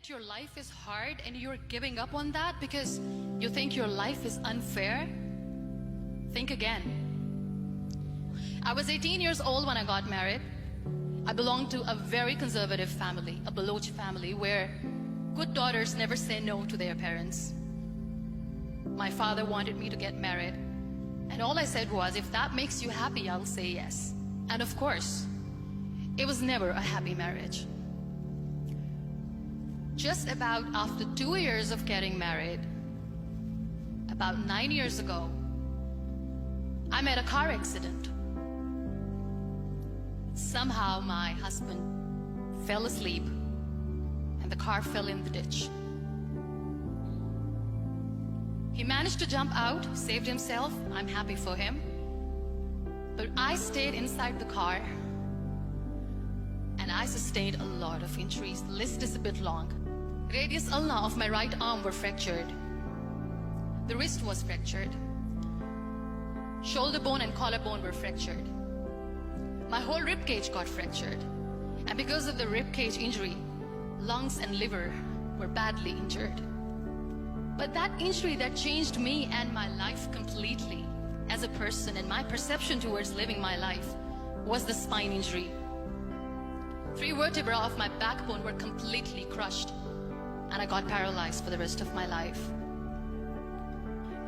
that your life is hard and you're giving up on that because you think your life is unfair, think again. I was 18 years old when I got married. I belonged to a very conservative family, a Baloch family, where good daughters never say no to their parents. My father wanted me to get married, and all I said was, if that makes you happy, I'll say yes. And of course, it was never a happy marriage. Just about after 2 years of getting married, about 9 years ago, I met a car accident. Somehow my husband fell asleep and the car fell in the ditch. He managed to jump out, saved himself. I'm happy for him. But I stayed inside the car and I sustained a lot of injuries. The list is a bit long. Radius ulna of my right arm were fractured. The wrist was fractured. Shoulder bone and collarbone were fractured. My whole rib cage got fractured. And because of the rib cage injury, lungs and liver were badly injured. But that injury that changed me and my life completely as a person and my perception towards living my life was the spine injury. 3 vertebrae of my backbone were completely crushed and I got paralyzed for the rest of my life.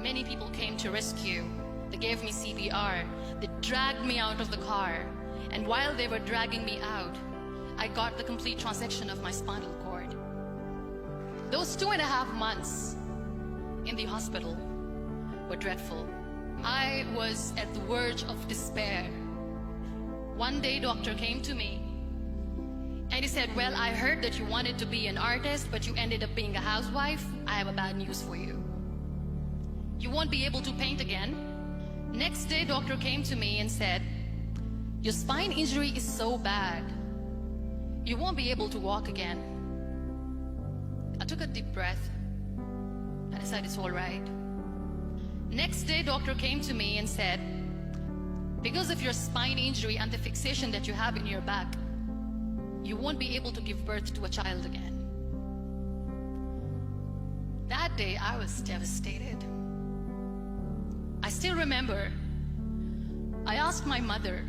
Many people came to rescue. They gave me CPR. They dragged me out of the car. And while they were dragging me out, I got the complete transection of my spinal cord. Those 2.5 months in the hospital were dreadful. I was at the verge of despair. One day, doctor came to me and he said, well, I heard that you wanted to be an artist, but you ended up being a housewife. I have a bad news for you. You won't be able to paint again. Next day, doctor came to me and said, your spine injury is so bad, you won't be able to walk again. I took a deep breath. I decided it's all right. Next day, doctor came to me and said, because of your spine injury and the fixation that you have in your back, you won't be able to give birth to a child again. That day, I was devastated. I still remember, I asked my mother,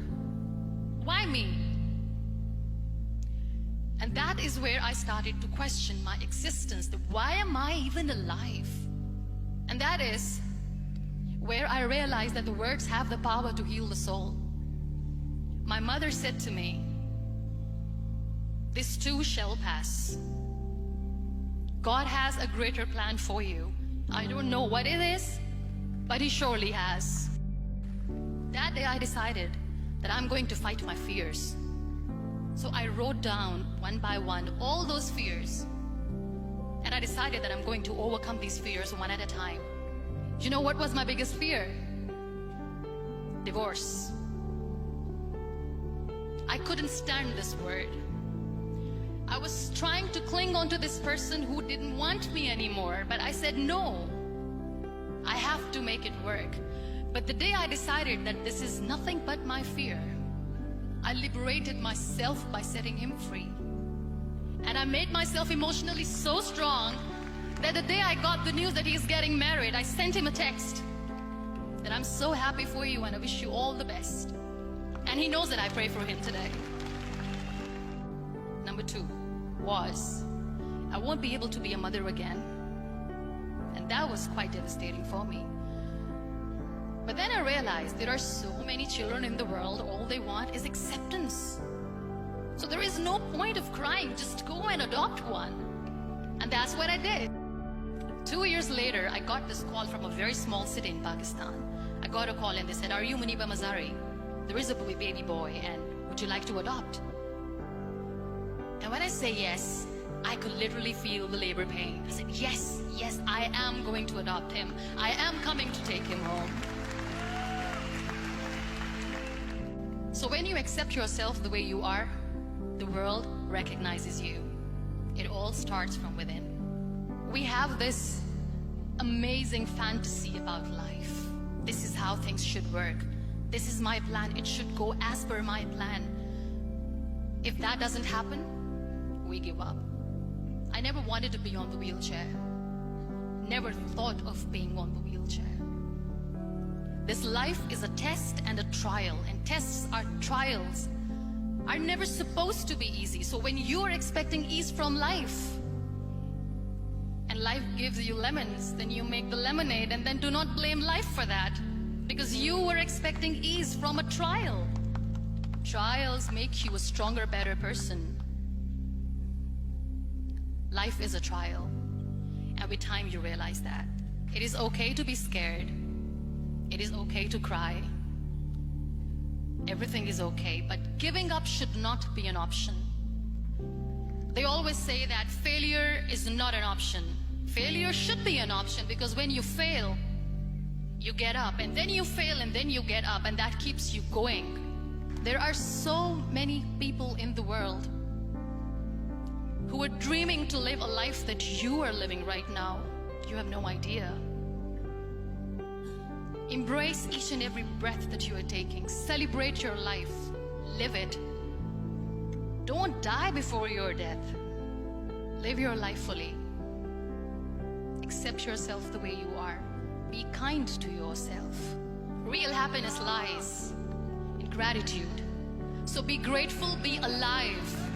why me? And that is where I started to question my existence. Why am I even alive? And that is where I realized that the words have the power to heal the soul. My mother said to me, this too shall pass. God has a greater plan for you. I don't know what it is, but He surely has. That day I decided that I'm going to fight my fears. So I wrote down one by one all those fears. And I decided that I'm going to overcome these fears one at a time. You know what was my biggest fear? Divorce. I couldn't stand this word. I was trying to cling on to this person who didn't want me anymore, but I said no. I have to make it work. But the day I decided that this is nothing but my fear, I liberated myself by setting him free. And I made myself emotionally so strong that the day I got the news that he's getting married, I sent him a text that I'm so happy for you and I wish you all the best. And he knows that I pray for him today. Number 2 was, I won't be able to be a mother again. And that was quite devastating for me. But then I realized there are so many children in the world, all they want is acceptance. So there is no point of crying, just go and adopt one. And that's what I did. 2 years later, I got this call from a very small city in Pakistan. I got a call and they said, are you Munbia maeari? There is a baby boy and would you like to adopt? And when I say yes, I could literally feel the labor pain. I said, yes, yes, I am going to adopt him. I am coming to take him home. So when you accept yourself the way you are, the world recognizes you. It all starts from within. We have this amazing fantasy about life. This is how things should work. This is my plan. It should go as per my plan. If that doesn't happen, we give up. I never wanted to be on the wheelchair. Never thought of being on the wheelchair. This life is a test and a trial, and tests are trials are never supposed to be easy. So when you're expecting ease from life, and life gives you lemons, then you make the lemonade, and then do not blame life for that, because you were expecting ease from a trial. Trials make you a stronger, better person. Life is a trial. Every time you realize that. It is okay to be scared. It is okay to cry. Everything is okay, but giving up should not be an option. They always say that failure is not an option. Failure should be an option, because when you fail, you get up, and then you fail, and then you get up, and that keeps you going. There are so many people in the world who are dreaming to live a life that you are living right now. You have no idea. Embrace each and every breath that you are taking. Celebrate your life. Live it. Don't die before your death. Live your life fully. Accept yourself the way you are. Be kind to yourself. Real happiness lies in gratitude. So be grateful, be alive.